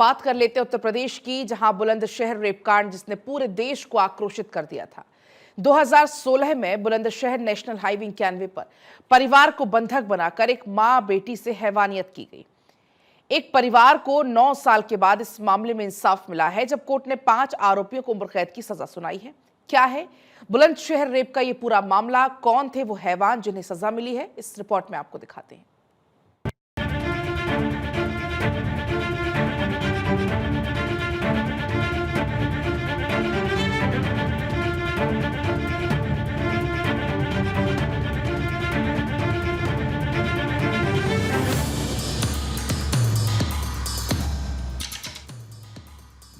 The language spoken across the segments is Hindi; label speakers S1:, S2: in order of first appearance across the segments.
S1: बात कर लेते हैं उत्तर प्रदेश की, जहां बुलंदशहर रेपकांड जिसने पूरे देश को आक्रोशित कर दिया था। 2016 में बुलंदशहर नेशनल हाईवे 91 पर परिवार को बंधक बनाकर एक मां बेटी से हैवानियत की गई। एक परिवार को 9 साल के बाद इस मामले में इंसाफ मिला है, जब कोर्ट ने 5 आरोपियों को उम्र कैद की सजा सुनाई है। क्या है बुलंदशहर रेप का ये पूरा मामला? कौन थे वो हैवान जिन्हें सजा मिली है? इस रिपोर्ट में आपको दिखाते हैं।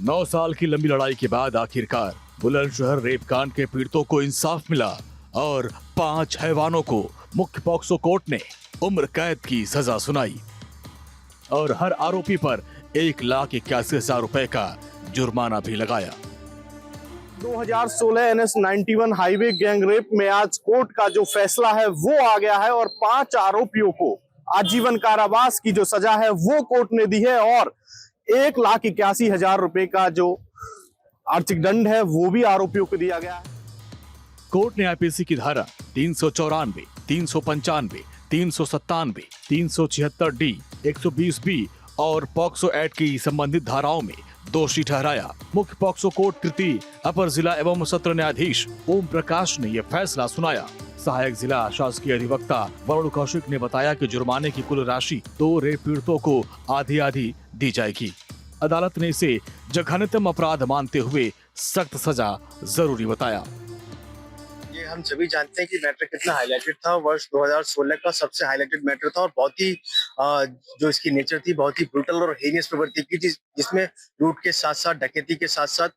S2: 9 साल की लंबी लड़ाई के बाद आखिरकार बुलंदशहर रेप कांड के पीड़ितों को इंसाफ मिला और 5 हैवानों को मुख्य पॉक्सो कोर्ट ने उम्र कैद की सजा सुनाई और हर आरोपी पर 1,81,000 रुपए का जुर्माना भी लगाया।
S3: 2016 NH 91 हाईवे गैंग रेप में आज कोर्ट का जो फैसला है वो आ गया है और 5 आरोपियों को आजीवन कारावास की जो सजा है वो कोर्ट ने दी है और 1,81,000 रुपए का जो आर्थिक दंड है वो भी आरोपियों को दिया गया है।
S2: कोर्ट ने आईपीसी की धारा 394, 395, 397, 376 डी, 120 बी और पॉक्सो एक्ट की संबंधित धाराओं में दोषी ठहराया। मुख्य पॉक्सो कोर्ट तृतीय अपर जिला एवं सत्र न्यायाधीश ओम प्रकाश ने यह फैसला सुनाया। सहायक जिला शासकीय अधिवक्ता वरुण कौशिक ने बताया कि जुर्माने की कुल राशि 2 रेप पीड़ितों को आधी दी जाएगी। अदालत ने इसे जघन्यतम अपराध मानते हुए सख्त सजा जरूरी बताया।
S4: ये हम सभी जानते हैं कि मैटर कितना हाईलाइटेड था। वर्ष 2016 का सबसे हाईलाइटेड मैटर था और बहुत ही जो इसकी नेचर थी बहुत ही ब्रूटल और हेनियस प्रवृत्ति की, जिसमें लूट के साथ साथ डकैती के साथ साथ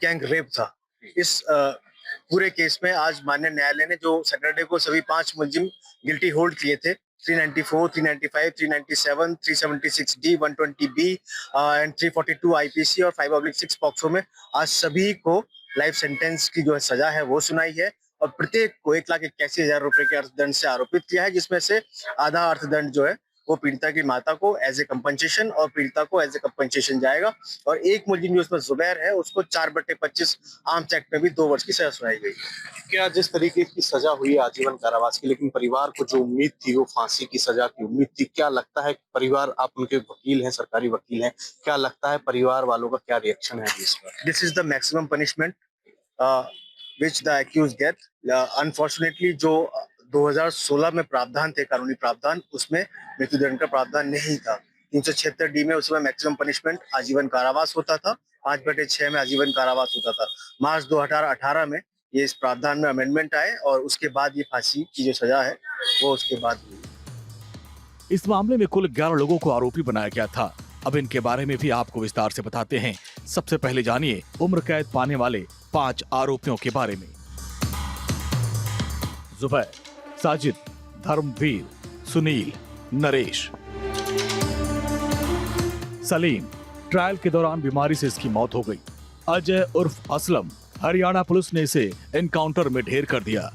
S4: गैंग रेप था। इस पूरे केस में आज माननीय न्यायालय ने जो सैटरडे को सभी 5 मुलजिम गिल्टी होल्ड किए थे 394, 395, 397, 376 डी, 120 बी एंड 342 आईपीसी और 5/6 पॉक्सो में आज सभी को लाइफ सेंटेंस की जो सजा है वो सुनाई है और प्रत्येक को 1,81,000 रुपए के अर्थदंड से आरोपित किया है, जिसमें से आधा अर्थदंड जो है वो पीड़िता की माता को एज ए कंपनसेशन और पीड़िता को एज ए कंपनसेशन जाएगा और एक मुलजिम जो इसमें जुबैर है उसको 4/25 आर्म्स एक्ट में भी 2 वर्ष की सजा सुनाई गई।
S5: क्या जिस तरीके की सजा हुई है आजीवन कारावास की, लेकिन परिवार को जो उम्मीद थी वो फांसी की सजा की उम्मीद थी, क्या लगता है परिवार, आप उनके वकील हैं, सरकारी वकील हैं, क्या लगता है परिवार वालों का क्या रिएक्शन है इस पर?
S4: This is the maximum punishment which the accused get. Unfortunately जो 2016 में प्रावधान थे, कानूनी प्रावधान, उसमें मृत्युदंड का प्रावधान नहीं था। 376 डी में उसमें मैक्सिमम पनिशमेंट आजीवन कारावास होता था, 5/6 में आजीवन कारावास होता था। मार्च 2018 में ये इस प्रावधान में अमेंडमेंट आए और उसके बाद ये फांसी की जो सजा है वो उसके बाद हुई।
S2: इस मामले में कुल 11 लोगों को आरोपी बनाया गया था। अब इनके बारे में भी आपको विस्तार से बताते हैं। सबसे पहले जानिए उम्र कैद पाने वाले 5 आरोपियों के बारे में। जुबैर, साजिद, धर्मवीर, सुनील, नरेश। सलीम, ट्रायल के दौरान बीमारी से इसकी मौत हो गई। अजय उर्फ असलम, हरियाणा पुलिस ने इसे एनकाउंटर में ढेर कर दिया।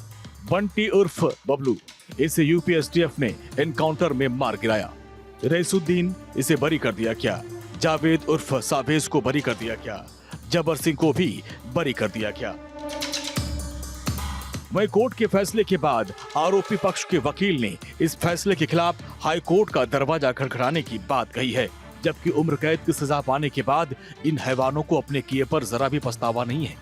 S2: बंटी उर्फ बबलू, इसे यूपीएसटीएफ ने एनकाउंटर में मार गिराया। रईसुद्दीन, इसे बरी कर दिया क्या। जावेद उर्फ सावेज को बरी कर दिया क्या। जबर सिंह को भी बरी कर दिया क्या। वहीं कोर्ट के फैसले के बाद आरोपी पक्ष के वकील ने इस फैसले के खिलाफ हाई कोर्ट का दरवाजा खटखटाने की बात कही है, जबकि उम्र कैद की सजा पाने के बाद इन हैवानों को अपने किए पर जरा भी पछतावा नहीं है।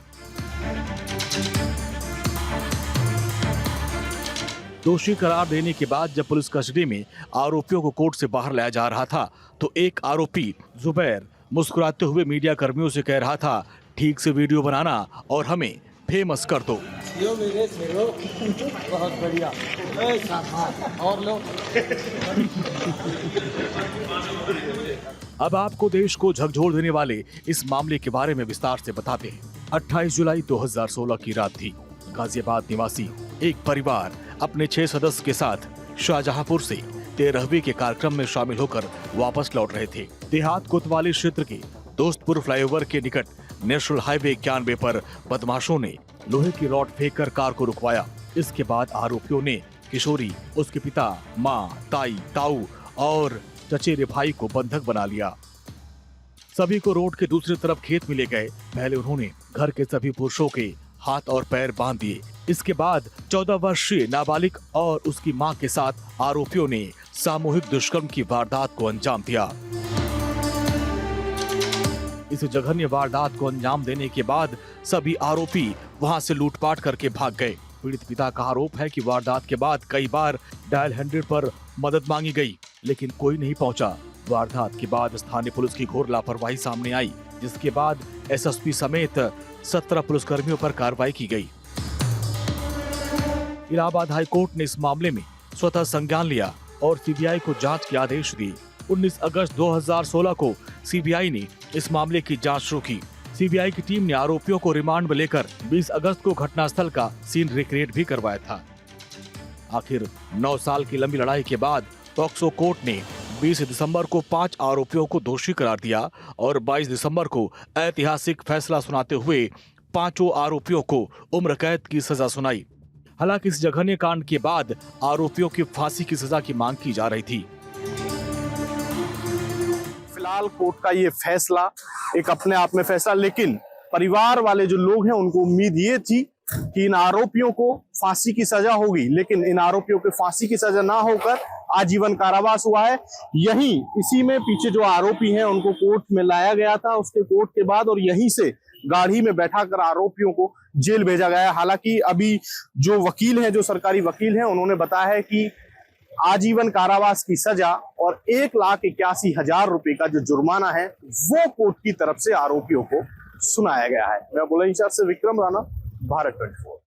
S2: दोषी करार देने के बाद जब पुलिस कस्टडी में आरोपियों को कोर्ट से बाहर लाया जा रहा था तो एक आरोपी जुबैर मुस्कुराते हुए मीडिया कर्मियों से कह रहा था, ठीक से वीडियो बनाना और हमें फेमस कर दो।
S6: बहुत बढ़िया और लो।
S2: अब आपको देश को झकझोर देने वाले इस मामले के बारे में विस्तार से बताते हैं। 28 जुलाई 2016 की रात थी। गाजियाबाद निवासी एक परिवार अपने 6 सदस्य के साथ शाहजहांपुर से 13वीं के कार्यक्रम में शामिल होकर वापस लौट रहे थे। देहात कोतवाली क्षेत्र के दोस्तपुर फ्लाईओवर के निकट नेशनल हाईवे 91 पर बदमाशों ने लोहे की रॉड फेंककर कार को रुकवाया। इसके बाद आरोपियों ने किशोरी, उसके पिता, मां, ताई, ताऊ और चचेरे भाई को बंधक बना लिया। सभी को रोड के दूसरी तरफ खेत में ले गए। पहले उन्होंने घर के सभी पुरुषों के हाथ और पैर बांध दिए। इसके बाद 14 वर्षीय नाबालिग और उसकी मां के साथ आरोपियों ने सामूहिक दुष्कर्म की वारदात को अंजाम दिया। इस जघन्य वारदात को अंजाम देने के बाद सभी आरोपी वहां से लूटपाट करके भाग गए। पीड़ित पिता का आरोप है कि वारदात के बाद कई बार डायल 100 पर मदद मांगी गई, लेकिन कोई नहीं पहुंचा। वारदात के बाद स्थानीय पुलिस की घोर लापरवाही सामने आई, जिसके बाद एसएसपी समेत 17 पुलिसकर्मियों पर कार्रवाई की गई। इलाहाबाद हाई कोर्ट ने इस मामले में स्वतः संज्ञान लिया और सीबीआई को जांच के आदेश दिए। 19 अगस्त 2016 को सीबीआई ने इस मामले की जांच शुरू की। सीबीआई की टीम ने आरोपियों को रिमांड में लेकर 20 अगस्त को घटनास्थल का सीन रिक्रिएट भी करवाया था। आखिर 9 साल की लंबी लड़ाई के बाद पॉक्सो कोर्ट ने 20 दिसंबर को 5 आरोपियों को दोषी करार दिया और 22 दिसंबर को ऐतिहासिक फैसला सुनाते हुए 5 आरोपियों को उम्र कैद की सजा सुनाई। हालांकि इस जघन्य कांड के बाद आरोपियों की फांसी की सजा की मांग की जा रही थी।
S3: फिलहाल कोर्ट का ये फैसला एक अपने आप में फैसला, लेकिन परिवार वाले जो लोग हैं उनको उम्मीद ये थी कि इन आरोपियों को फांसी की सजा होगी, लेकिन इन आरोपियों को फांसी की सजा ना होकर आजीवन कारावास हुआ है। यहीं इसी में पीछे जो आरोपी हैं उनको कोर्ट में लाया गया था, उसके कोर्ट के बाद, और यहीं से गाड़ी में बैठाकर आरोपियों को जेल भेजा गया। हालांकि अभी जो वकील हैं, जो सरकारी वकील हैं, उन्होंने बताया है कि आजीवन कारावास की सजा और 1,81,000 रुपए का जो जुर्माना है वो कोर्ट की तरफ से आरोपियों को सुनाया गया है। मैं बुलंदशहर से विक्रम राणा, भारत 24।